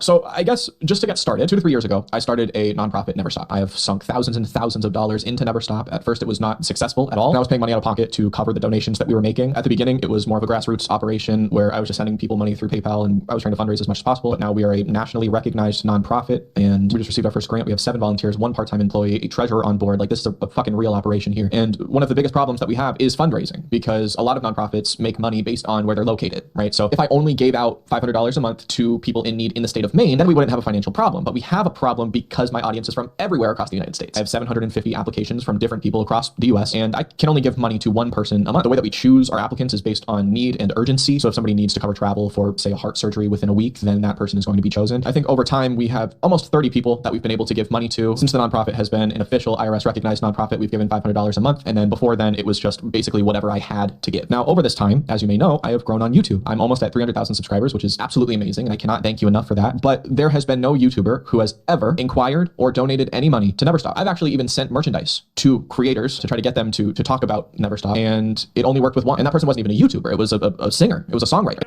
So I guess just to get started, 2 to 3 years ago, I started a nonprofit, Never Stop. I have sunk thousands and thousands of dollars into Never Stop. At first, it was not successful at all. And I was paying money out of pocket to cover the donations that we were making. At the beginning, it was more of a grassroots operation where I was just sending people money through PayPal and I was trying to fundraise as much as possible. But now we are a nationally recognized nonprofit and we just received our first grant. We have 7 volunteers, 1 part-time employee, a treasurer on board. Like, this is a fucking real operation here. And one of the biggest problems that we have is fundraising, because a lot of nonprofits make money based on where they're located, right? So if I only gave out $500 a month to people in need in the state of Maine, then we wouldn't have a financial problem. But we have a problem because my audience is from everywhere across the United States. I have 750 applications from different people across the US, and I can only give money to 1 person a month. The way that we choose our applicants is based on need and urgency. So if somebody needs to cover travel for, say, a heart surgery within a week, then that person is going to be chosen. I think over time, we have almost 30 people that we've been able to give money to. Since the nonprofit has been an official IRS recognized nonprofit, we've given $500 a month. And then before then, it was just basically whatever I had to give. Now, over this time, as you may know, I have grown on YouTube. I'm almost at 300,000 subscribers, which is absolutely amazing. I cannot thank you enough for that. But there has been no YouTuber who has ever inquired or donated any money to Never Stop. I've actually even sent merchandise to creators to try to get them to talk about Never Stop. And it only worked with 1. And that person wasn't even a YouTuber. It was a singer. It was a songwriter.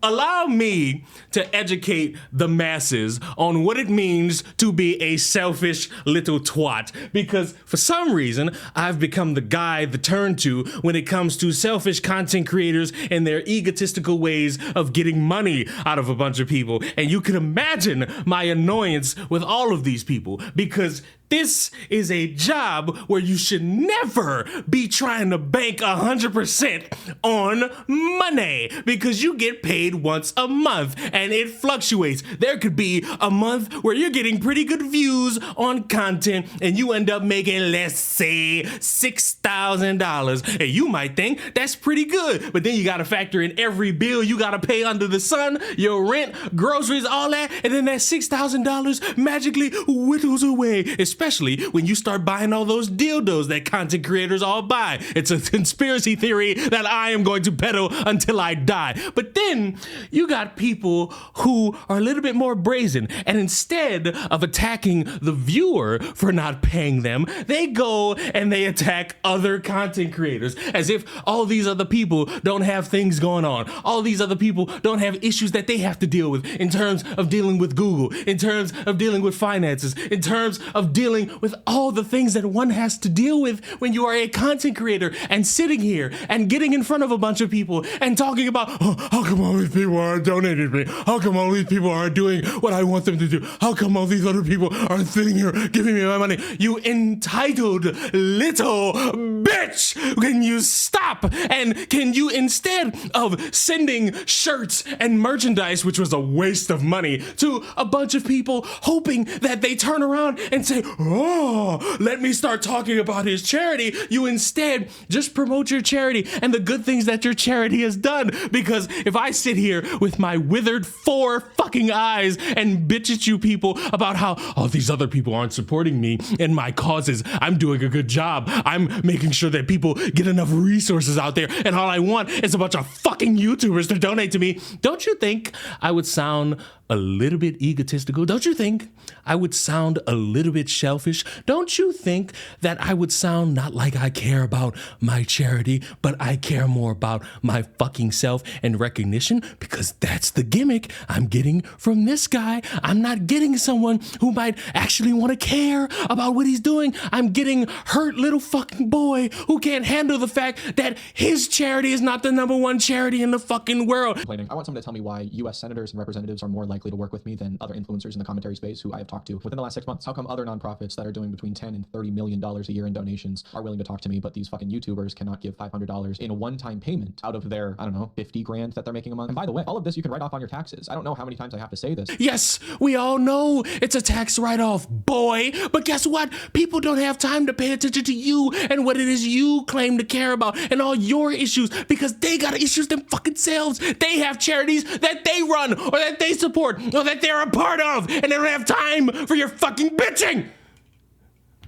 Allow me to educate the masses on what it means to be a selfish little twat, because for some reason, I've become the guy to turn to when it comes to selfish content creators and their egotistical ways of getting money out of a bunch of people. And you can imagine my annoyance with all of these people, because this is a job where you should never be trying to bank 100% on money, because you get paid once a month and it fluctuates. There could be a month where you're getting pretty good views on content and you end up making, let's say, $6,000. And you might think that's pretty good, but then you got to factor in every bill you got to pay under the sun, your rent, groceries, all that, and then that $6,000 magically whittles away, especially when you start buying all those dildos that content creators all buy. It's a conspiracy theory that I am going to peddle until I die. But then you got people who are a little bit more brazen, and instead of attacking the viewer for not paying them, they go and they attack other content creators as if all these other people don't have things going on. All these other people don't have issues that they have to deal with in terms of dealing with Google, in terms of dealing with finances, in terms of dealing with all the things that one has to deal with when you are a content creator, and sitting here and getting in front of a bunch of people and talking about, oh, how come all these people aren't donating to me? How come all these people aren't doing what I want them to do? How come all these other people aren't sitting here giving me my money? You entitled little bitch! Can you stop? And can you, instead of sending shirts and merchandise, which was a waste of money, to a bunch of people hoping that they turn around and say, oh, let me start talking about his charity, you instead just promote your charity and the good things that your charity has done. Because if I sit here with my withered 4 fucking eyes and bitch at you people about how, oh, these other people aren't supporting me and my causes, I'm doing a good job, I'm making sure that people get enough resources out there, and all I want is a bunch of fucking YouTubers to donate to me, don't you think I would sound a little bit egotistical? Don't you think I would sound a little bit selfish? Don't you think that I would sound not like I care about my charity, but I care more about my fucking self and recognition? Because that's the gimmick I'm getting from this guy. I'm not getting someone who might actually want to care about what he's doing. I'm getting hurt little fucking boy who can't handle the fact that his charity is not the #1 charity in the fucking world. I want someone to tell me why US senators and representatives are more likely to work with me than other influencers in the commentary space who I have talked to within the last 6 months. How come other nonprofits that are doing between $10 and $30 million a year in donations are willing to talk to me, but these fucking YouTubers cannot give $500 in a one-time payment out of their, I don't know, 50 grand that they're making a month? And by the way, all of this you can write off on your taxes. I don't know how many times I have to say this. Yes, we all know it's a tax write-off, boy. But guess what? People don't have time to pay attention to you and what it is you claim to care about and all your issues, because they got issues them fucking selves. They have charities that they run or that they support or that they're a part of, and they don't have time for your fucking bitching.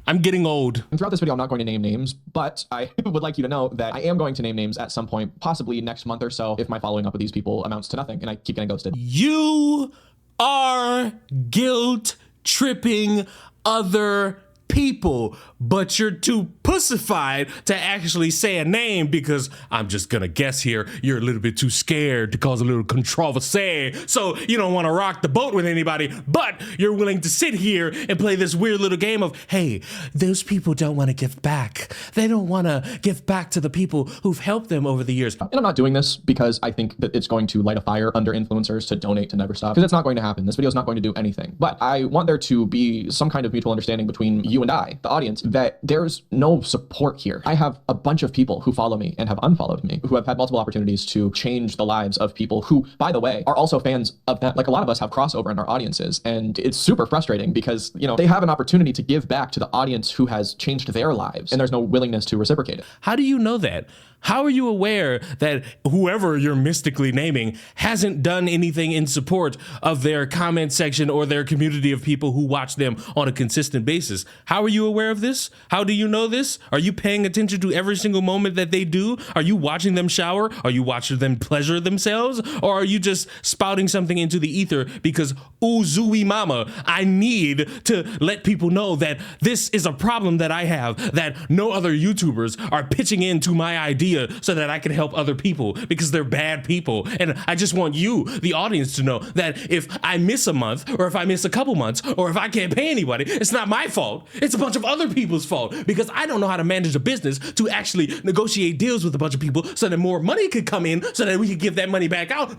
I'm getting old. And throughout this video, I'm not going to name names, but I would like you to know that I am going to name names at some point, possibly next month or so, if my following up with these people amounts to nothing and I keep getting ghosted. You are guilt tripping other people, but you're too pussified to actually say a name because I'm just gonna guess here, you're a little bit too scared to cause a little controversy. So you don't want to rock the boat with anybody, but you're willing to sit here and play this weird little game of, hey, those people don't want to give back. They don't want to give back to the people who've helped them over the years. And I'm not doing this because I think that it's going to light a fire under influencers to donate to Never Stop, because it's not going to happen. This video is not going to do anything. But I want there to be some kind of mutual understanding between you and I, the audience, that there's no support here. I have a bunch of people who follow me and have unfollowed me, who have had multiple opportunities to change the lives of people who, by the way, are also fans of them. Like, a lot of us have crossover in our audiences, and it's super frustrating because, you know, they have an opportunity to give back to the audience who has changed their lives, and there's no willingness to reciprocate it. How do you know that? How are you aware that whoever you're mystically naming hasn't done anything in support of their comment section or their community of people who watch them on a consistent basis? How are you aware of this? How do you know this? Are you paying attention to every single moment that they do? Are you watching them shower? Are you watching them pleasure themselves? Or are you just spouting something into the ether because, ooh, zooey mama, I need to let people know that this is a problem that I have, that no other YouTubers are pitching into my idea so that I can help other people because they're bad people. And I just want you, the audience, to know that if I miss a month, or if I miss a couple months, or if I can't pay anybody, it's not my fault. It's a bunch of other people's fault because I don't know how to manage a business to actually negotiate deals with a bunch of people so that more money could come in so that we could give that money back out.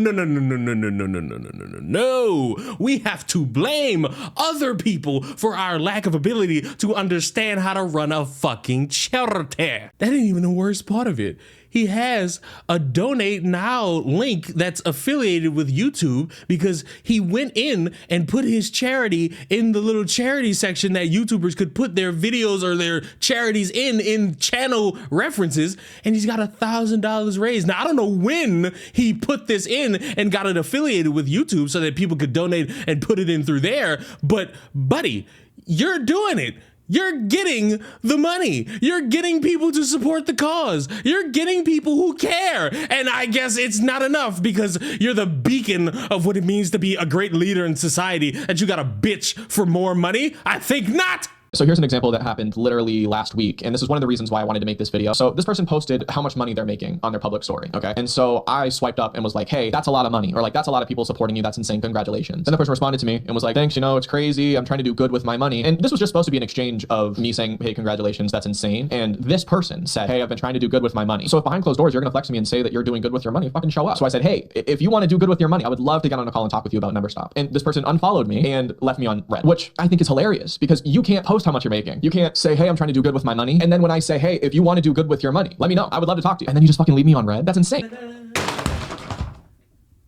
No. We have to blame other people for our lack of ability to understand how to run a fucking charity. That ain't even the worst part of it. He has a donate now link that's affiliated with YouTube because he went in and put his charity in the little charity section that YouTubers could put their videos or their charities in channel references, and he's got $1,000 raised. Now, I don't know when he put this in and got it affiliated with YouTube so that people could donate and put it in through there, but buddy, you're doing it. You're getting the money. You're getting people to support the cause. You're getting people who care. And I guess it's not enough because you're the beacon of what it means to be a great leader in society that you gotta bitch for more money? I think not. So here's an example that happened literally last week, and this is one of the reasons why I wanted to make this video. So this person posted how much money they're making on their public story, okay? And so I swiped up and was like, hey, that's a lot of money, or like, that's a lot of people supporting you, that's insane, congratulations. Then the person responded to me and was like, thanks, you know, it's crazy, I'm trying to do good with my money. And this was just supposed to be an exchange of me saying, hey, congratulations, that's insane. And this person said, hey, I've been trying to do good with my money. So if behind closed doors, you're gonna flex me and say that you're doing good with your money, fucking show up. So I said, hey, if you wanna do good with your money, I would love to get on a call and talk with you about Never Stop. And this person unfollowed me and left me on red, which I think is hilarious because you can't post how much you're making. You can't say, hey, I'm trying to do good with my money. And then when I say, hey, if you want to do good with your money, let me know. I would love to talk to you. And then you just fucking leave me on red. That's insane.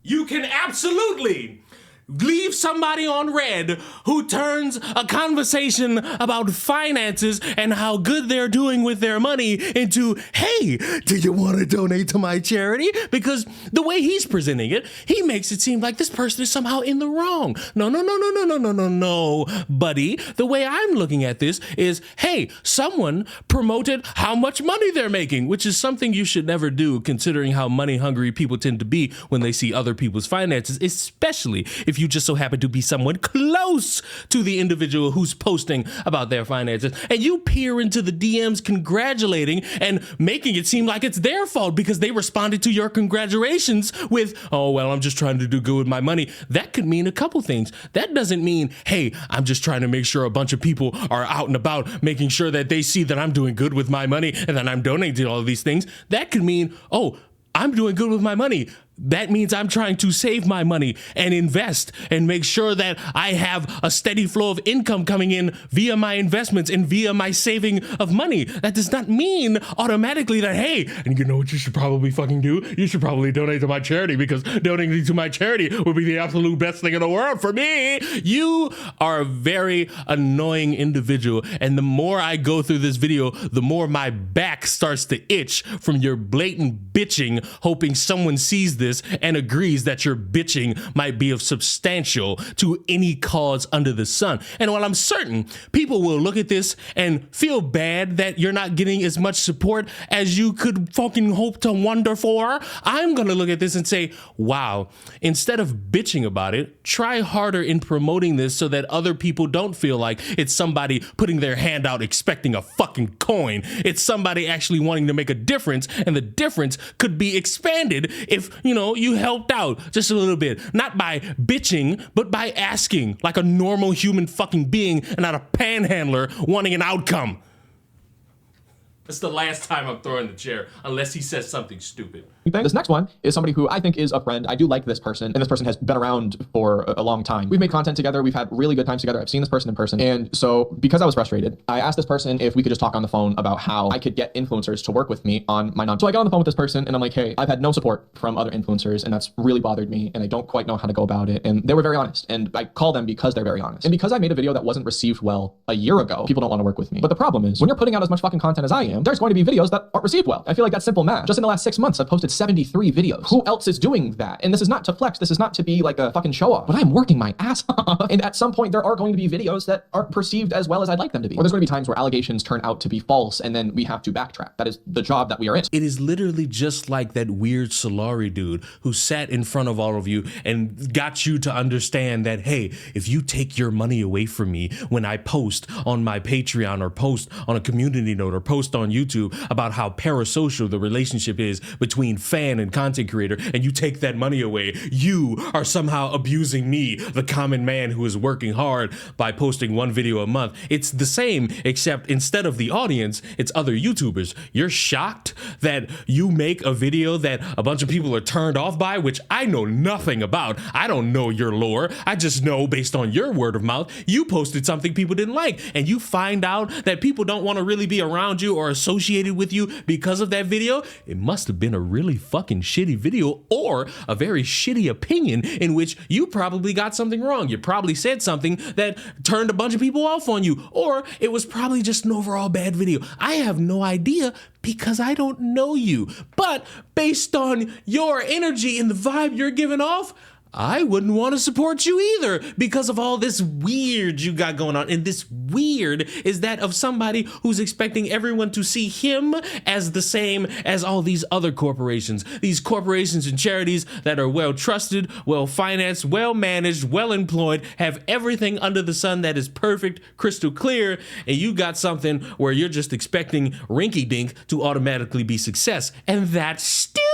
You can absolutely leave somebody on red who turns a conversation about finances and how good they're doing with their money into, hey, do you want to donate to my charity? Because the way he's presenting it, he makes it seem like this person is somehow in the wrong. No, buddy. The way I'm looking at this is, hey, someone promoted how much money they're making, which is something you should never do considering how money hungry people tend to be when they see other people's finances, especially if you just so happen to be someone close to the individual who's posting about their finances, and you peer into the DMs congratulating and making it seem like it's their fault because they responded to your congratulations with, oh, well, I'm just trying to do good with my money. That could mean a couple things. That doesn't mean, hey, I'm just trying to make sure a bunch of people are out and about making sure that they see that I'm doing good with my money and that I'm donating to all of these things. That could mean, oh, I'm doing good with my money. That means I'm trying to save my money and invest and make sure that I have a steady flow of income coming in via my investments and via my saving of money. That does not mean automatically that, hey, and you know what you should probably fucking do? You should probably donate to my charity because donating to my charity would be the absolute best thing in the world for me. You are a very annoying individual. And the more I go through this video, the more my back starts to itch from your blatant bitching, hoping someone sees this this and agrees that your bitching might be of substantial to any cause under the sun. And while I'm certain people will look at this and feel bad that you're not getting as much support as you could fucking hope to wonder for, I'm gonna look at this and say, wow, instead of bitching about it, try harder in promoting this so that other people don't feel like it's somebody putting their hand out expecting a fucking coin. It's somebody actually wanting to make a difference, and the difference could be expanded if, you helped out just a little bit. Not by bitching, but by asking like a normal human fucking being and not a panhandler wanting an outcome. That's the last time I'm throwing the chair, unless he says something stupid. This next one is somebody who I think is a friend. I do like this person, and this person has been around for a long time. We've made content together. We've had really good times together. I've seen this person in person. And so because I was frustrated, I asked this person if we could just talk on the phone about how I could get influencers to work with me on my So I got on the phone with this person and I'm like, hey, I've had no support from other influencers, and that's really bothered me, and I don't quite know how to go about it. And they were very honest, and I call them because they're very honest. And because I made a video that wasn't received well a year ago, people don't want to work with me. But the problem is, when you're putting out as much fucking content as I am, there's going to be videos that aren't received well. I feel like that's simple math. Just in the last 6 months, I've posted 73 videos. Who else is doing that? And this is not to flex. This is not to be like a fucking show off, but I'm working my ass off. And at some point, there are going to be videos that aren't perceived as well as I'd like them to be. Or there's going to be times where allegations turn out to be false, and then we have to backtrack. That is the job that we are in. It is literally just like that weird Solari dude who sat in front of all of you and got you to understand that, hey, if you take your money away from me when I post on my Patreon or post on a community note or post on YouTube about how parasocial the relationship is between fan and content creator, and you take that money away, you are somehow abusing me, the common man who is working hard by posting one video a month. It's the same, except instead of the audience, it's other YouTubers. You're shocked that you make a video that a bunch of people are turned off by, which I know nothing about. I don't know your lore. I just know based on your word of mouth, you posted something people didn't like, and you find out that people don't want to really be around you or associated with you because of that video. It must have been a really fucking shitty video, or a very shitty opinion in which you probably got something wrong. You probably said something that turned a bunch of people off on you, or it was probably just an overall bad video. I have no idea because I don't know you, but based on your energy and the vibe you're giving off, I wouldn't want to support you either because of all this weird you got going on. And this weird is that of somebody who's expecting everyone to see him as the same as all these other corporations. These corporations and charities that are well trusted, well financed, well managed, well employed, have everything under the sun that is perfect, crystal clear. And you got something where you're just expecting rinky dink to automatically be success. And that's stupid.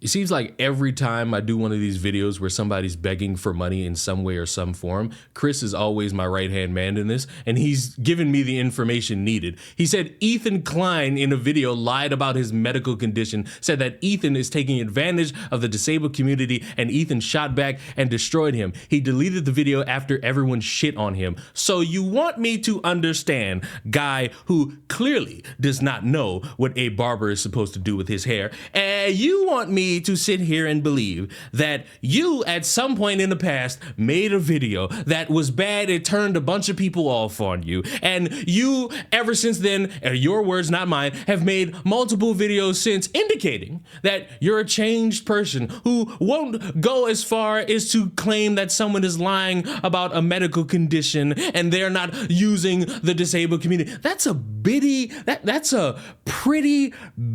It seems like every time I do one of these videos where somebody's begging for money in some way or some form, Chris is always my right-hand man in this, and he's given me the information needed. He said Ethan Klein in a video lied about his medical condition, said that Ethan is taking advantage of the disabled community, and Ethan shot back and destroyed him. He deleted the video after everyone shit on him. So you want me to understand, guy who clearly does not know what a barber is supposed to do with his hair, and you want me to sit here and believe that you at some point in the past made a video that was bad, it turned a bunch of people off on you, and you ever since then, your words not mine, have made multiple videos since indicating that you're a changed person who won't go as far as to claim that someone is lying about a medical condition and they're not using the disabled community. That's a that's a pretty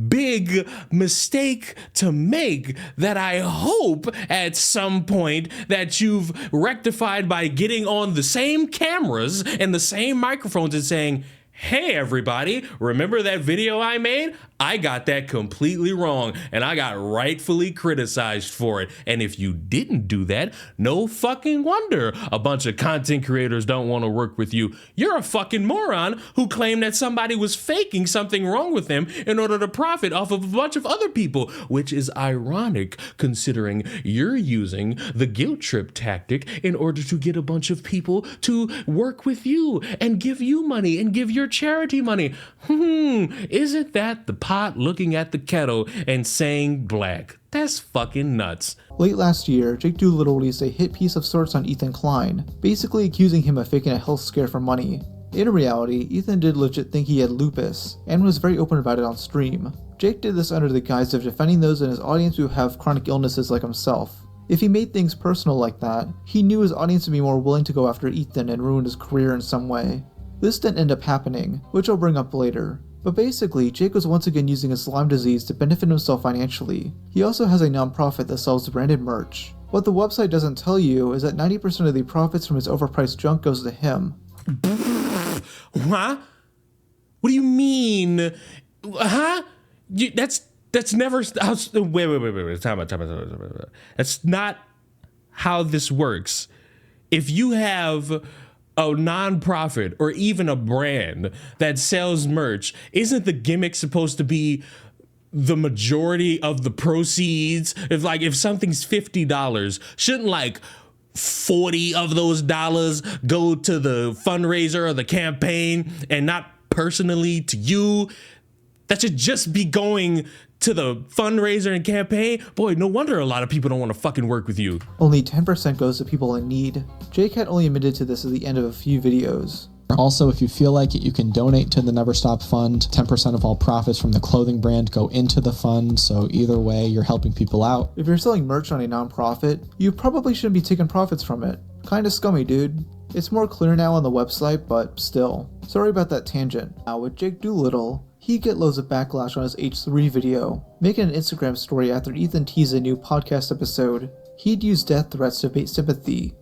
big mistake to make that I hope at some point that you've rectified by getting on the same cameras and the same microphones and saying, hey everybody, remember that video I made? I got that completely wrong and I got rightfully criticized for it. And if you didn't do that, no fucking wonder a bunch of content creators don't want to work with you. You're a fucking moron who claimed that somebody was faking something wrong with them in order to profit off of a bunch of other people, which is ironic considering you're using the guilt trip tactic in order to get a bunch of people to work with you and give you money and give your charity money. Isn't that the pot looking at the kettle and saying black? That's fucking nuts. Late last year, Jake Doolittle released a hit piece of sorts on Ethan Klein, basically accusing him of faking a health scare for money. In reality, Ethan did legit think he had lupus, and was very open about it on stream. Jake did this under the guise of defending those in his audience who have chronic illnesses like himself. If he made things personal like that, he knew his audience would be more willing to go after Ethan and ruin his career in some way. This didn't end up happening, which I'll bring up later. But basically, Jake was once again using his Lyme disease to benefit himself financially. He also has a non-profit that sells branded merch. What the website doesn't tell you is that 90% of the profits from his overpriced junk goes to him. Huh? What do you mean? Huh? That's never. Wait. Time out. That's not how this works. If you have a non-profit or even a brand that sells merch, isn't the gimmick supposed to be the majority of the proceeds? If something's $50, shouldn't like 40 of those dollars go to the fundraiser or the campaign and not personally to you? That should just be going to the fundraiser and campaign. Boy, no wonder a lot of people don't want to fucking work with you. Only 10% goes to people in need. Jake had only admitted to this at the end of a few videos. Also, if you feel like it, you can donate to the Never Stop Fund. 10% of all profits from the clothing brand go into the fund, so either way, you're helping people out. If you're selling merch on a non-profit, you probably shouldn't be taking profits from it. Kinda scummy, dude. It's more clear now on the website, but still. Sorry about that tangent. Now with Jake Doolittle, he get loads of backlash on his H3 video, making an Instagram story after Ethan teased a new podcast episode. He'd use death threats to bait sympathy.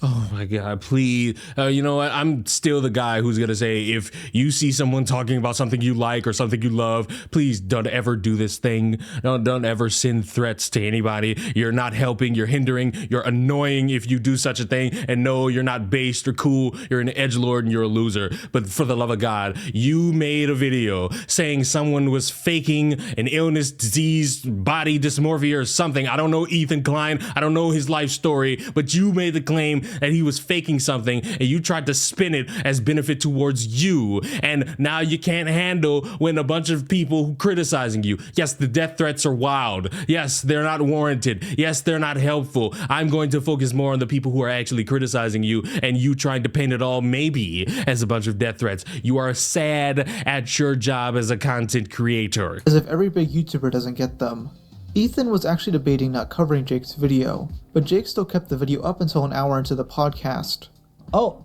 Oh my God, please. You know what? I'm still the guy who's going to say, if you see someone talking about something you like or something you love, please don't ever do this thing. Don't ever send threats to anybody. You're not helping, you're hindering, you're annoying if you do such a thing. And no, you're not based or cool. You're an edgelord and you're a loser. But for the love of God, you made a video saying someone was faking an illness, disease, body dysmorphia or something. I don't know Ethan Klein. I don't know his life story, but you made the claim that he was faking something and you tried to spin it as benefit towards you, and now you can't handle when a bunch of people criticizing you. Yes, the death threats are wild. Yes, they're not warranted. Yes, they're not helpful. I'm going to focus more on the people who are actually criticizing you and you trying to paint it all maybe as a bunch of death threats. You are sad at your job as a content creator. As if every big YouTuber doesn't get them. Ethan was actually debating not covering Jake's video, but Jake still kept the video up until an hour into the podcast. Oh,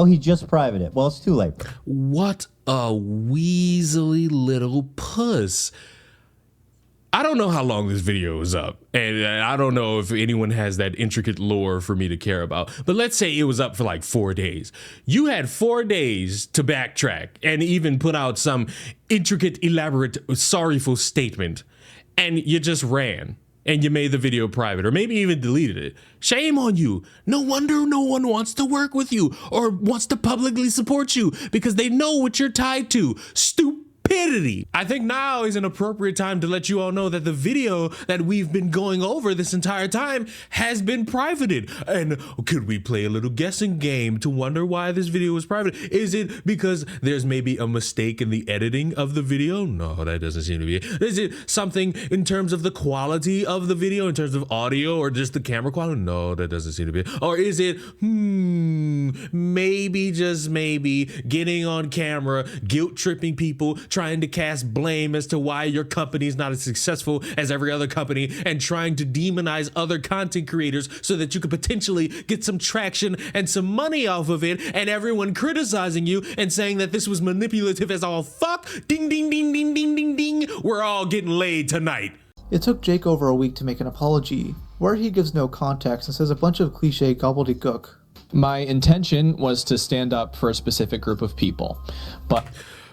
he just privated it. Well, it's too late. What a weaselly little puss. I don't know how long this video is up, and I don't know if anyone has that intricate lore for me to care about, but let's say it was up for like 4 days. You had 4 days to backtrack and even put out some intricate, elaborate, sorrowful statement, and you just ran and you made the video private or maybe even deleted it. Shame on you. No wonder no one wants to work with you or wants to publicly support you because they know what you're tied to. Stupidity. I think now is an appropriate time to let you all know that the video that we've been going over this entire time has been privated. And could we play a little guessing game to wonder why this video was private? Is it because there's maybe a mistake in the editing of the video? No, that doesn't seem to be it. Is it something in terms of the quality of the video, in terms of audio or just the camera quality? No, that doesn't seem to be it. Or is it, maybe, just maybe, getting on camera, guilt tripping people, trying to cast blame as to why your company is not as successful as every other company and trying to demonize other content creators so that you could potentially get some traction and some money off of it, and everyone criticizing you and saying that this was manipulative as all fuck? Ding, ding, ding, ding, ding, ding, ding. We're all getting laid tonight. It took Jake over a week to make an apology, where he gives no context and says a bunch of cliche gobbledygook. My intention was to stand up for a specific group of people, but...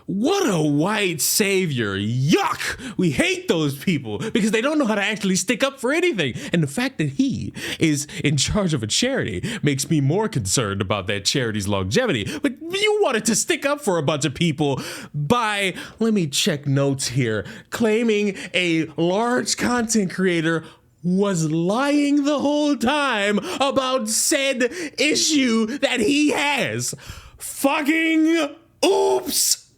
What a white savior. Yuck! We hate those people because they don't know how to actually stick up for anything. And the fact that he is in charge of a charity makes me more concerned about that charity's longevity. But you wanted to stick up for a bunch of people by, let me check notes here, claiming a large content creator was lying the whole time about said issue that he has. Fucking oops!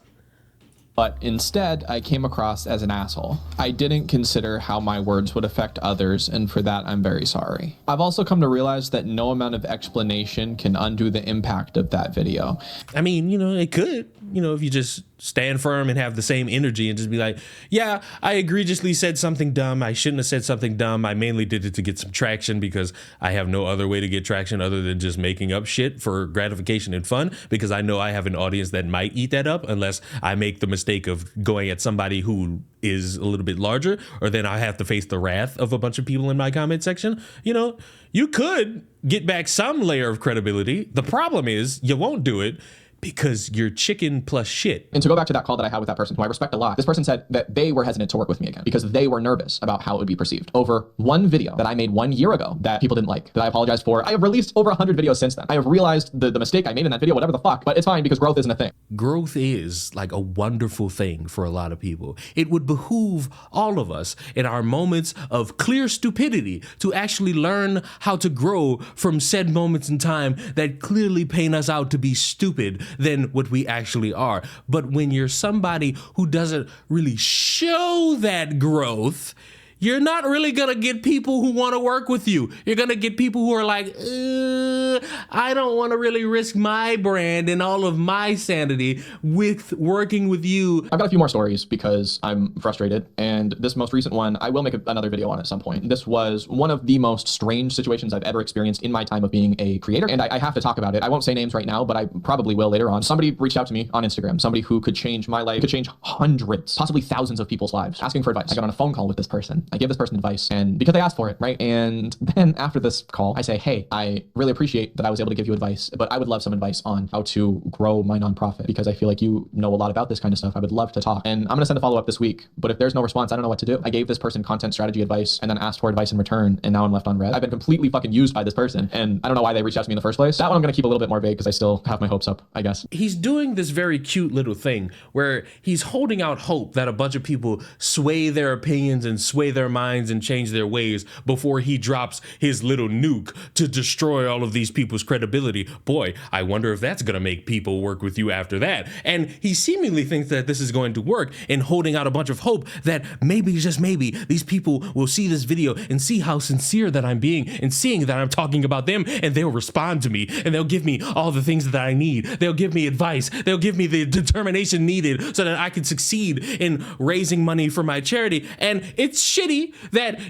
But instead, I came across as an asshole. I didn't consider how my words would affect others, and for that, I'm very sorry. I've also come to realize that no amount of explanation can undo the impact of that video. I mean, it could, if you just stand firm and have the same energy and just be like, yeah, I egregiously said something dumb. I shouldn't have said something dumb. I mainly did it to get some traction because I have no other way to get traction other than just making up shit for gratification and fun, because I know I have an audience that might eat that up unless I make the mistake of going at somebody who is a little bit larger, or then I have to face the wrath of a bunch of people in my comment section. You could get back some layer of credibility. The problem is you won't do it because you're chicken plus shit. And to go back to that call that I had with that person, who I respect a lot, this person said that they were hesitant to work with me again because they were nervous about how it would be perceived over one video that I made 1 year ago that people didn't like, that I apologized for. I have released over 100 videos since then. I have realized the mistake I made in that video, whatever the fuck, but it's fine because growth isn't a thing. Growth is like a wonderful thing for a lot of people. It would behoove all of us in our moments of clear stupidity to actually learn how to grow from said moments in time that clearly paint us out to be stupid than what we actually are. But when you're somebody who doesn't really show that growth, you're not really gonna get people who want to work with you. You're gonna get people who are like, I don't want to really risk my brand and all of my sanity with working with you. I've got a few more stories because I'm frustrated, and this most recent one, I will make another video on at some point. This was one of the most strange situations I've ever experienced in my time of being a creator, and I have to talk about it. I won't say names right now, but I probably will later on. Somebody reached out to me on Instagram, somebody who could change my life, could change hundreds, possibly thousands of people's lives, asking for advice. I got on a phone call with this person. I give this person advice, and because they asked for it, right? And then after this call, I say, hey, I really appreciate that I was able to give you advice, but I would love some advice on how to grow my nonprofit because I feel like you know a lot about this kind of stuff. I would love to talk. And I'm gonna send a follow-up this week, but if there's no response, I don't know what to do. I gave this person content strategy advice and then asked for advice in return, and now I'm left on red. I've been completely fucking used by this person, and I don't know why they reached out to me in the first place. That one I'm gonna keep a little bit more vague because I still have my hopes up, I guess. He's doing this very cute little thing where he's holding out hope that a bunch of people sway their opinions and sway their minds and change their ways before he drops his little nuke to destroy all of these people's credibility. Boy, I wonder if that's gonna make people work with you after that. And he seemingly thinks that this is going to work in holding out a bunch of hope that maybe, just maybe, these people will see this video and see how sincere that I'm being and seeing that I'm talking about them, and they'll respond to me and they'll give me all the things that I need. They'll give me advice. They'll give me the determination needed so that I can succeed in raising money for my charity. And it's shitty that,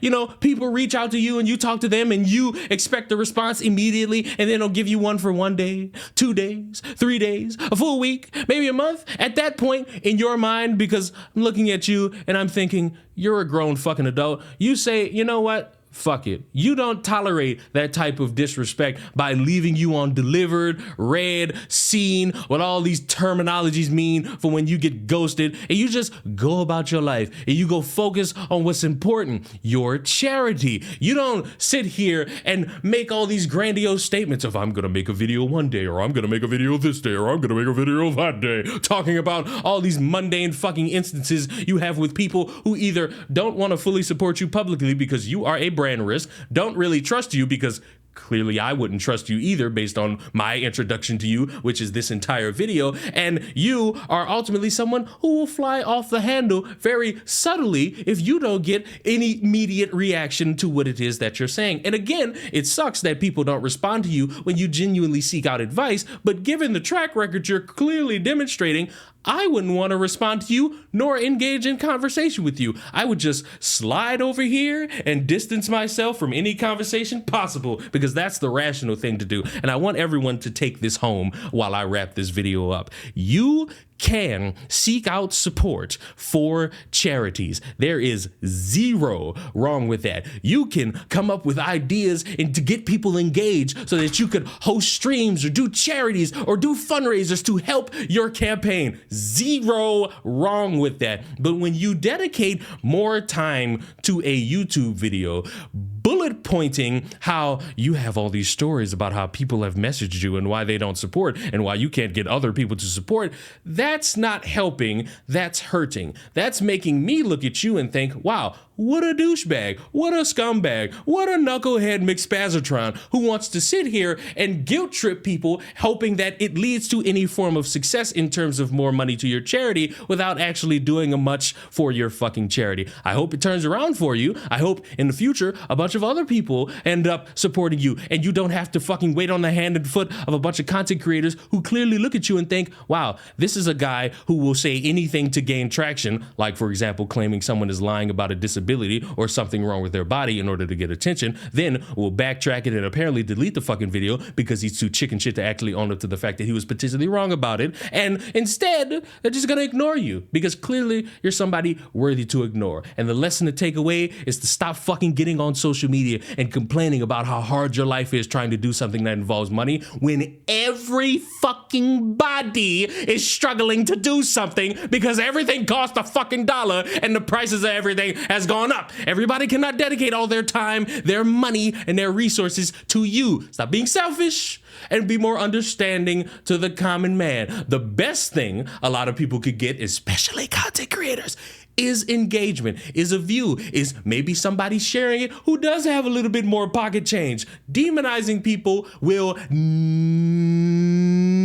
people reach out to you and you talk to them and you expect a response immediately, and then they'll give you one for 1 day, 2 days, 3 days, a full week, maybe a month. At that point in your mind, because I'm looking at you and I'm thinking, you're a grown fucking adult, you say, you know what? Fuck it. You don't tolerate that type of disrespect by leaving you on delivered, read, seen, what all these terminologies mean for when you get ghosted, and you just go about your life and you go focus on what's important, your charity. You don't sit here and make all these grandiose statements of, I'm gonna make a video one day, or I'm gonna make a video this day, or I'm gonna make a video that day, talking about all these mundane fucking instances you have with people who either don't want to fully support you publicly because you are a brand risk, don't really trust you because clearly I wouldn't trust you either based on my introduction to you, which is this entire video, and you are ultimately someone who will fly off the handle very subtly if you don't get any immediate reaction to what it is that you're saying. And again, it sucks that people don't respond to you when you genuinely seek out advice, but given the track record you're clearly demonstrating, I wouldn't want to respond to you nor engage in conversation with you. I would just slide over here and distance myself from any conversation possible because that's the rational thing to do. And I want everyone to take this home while I wrap this video up. You can seek out support for charities. There is zero wrong with that. You can come up with ideas and to get people engaged so that you could host streams or do charities or do fundraisers to help your campaign. Zero wrong with that. But when you dedicate more time to a YouTube video, bullet pointing how you have all these stories about how people have messaged you and why they don't support and why you can't get other people to support, that's not helping, that's hurting. That's making me look at you and think, wow, what a douchebag, what a scumbag, what a knucklehead McSpazatron who wants to sit here and guilt trip people hoping that it leads to any form of success in terms of more money to your charity without actually doing much for your fucking charity. I hope it turns around for you. I hope in the future a bunch of other people end up supporting you and you don't have to fucking wait on the hand and foot of a bunch of content creators who clearly look at you and think, wow, this is a guy who will say anything to gain traction, like for example claiming someone is lying about a disability or something wrong with their body in order to get attention, then will backtrack it and apparently delete the fucking video because he's too chicken shit to actually own up to the fact that he was potentially wrong about it. And instead, they're just gonna ignore you because clearly you're somebody worthy to ignore. And the lesson to take away is to stop fucking getting on social media and complaining about how hard your life is trying to do something that involves money when every fucking body is struggling to do something because everything costs a fucking dollar and the prices of everything has gone up. Everybody cannot dedicate all their time, their money, and their resources to you. Stop being selfish and be more understanding to the common man. The best thing a lot of people could get, especially content creators, is engagement, is a view, is maybe somebody sharing it who does have a little bit more pocket change. Demonizing people will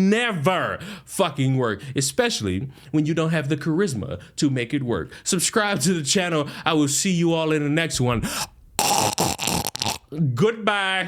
never fucking work, especially when you don't have the charisma to make it work. Subscribe to the channel. I will see you all in the next one. Goodbye.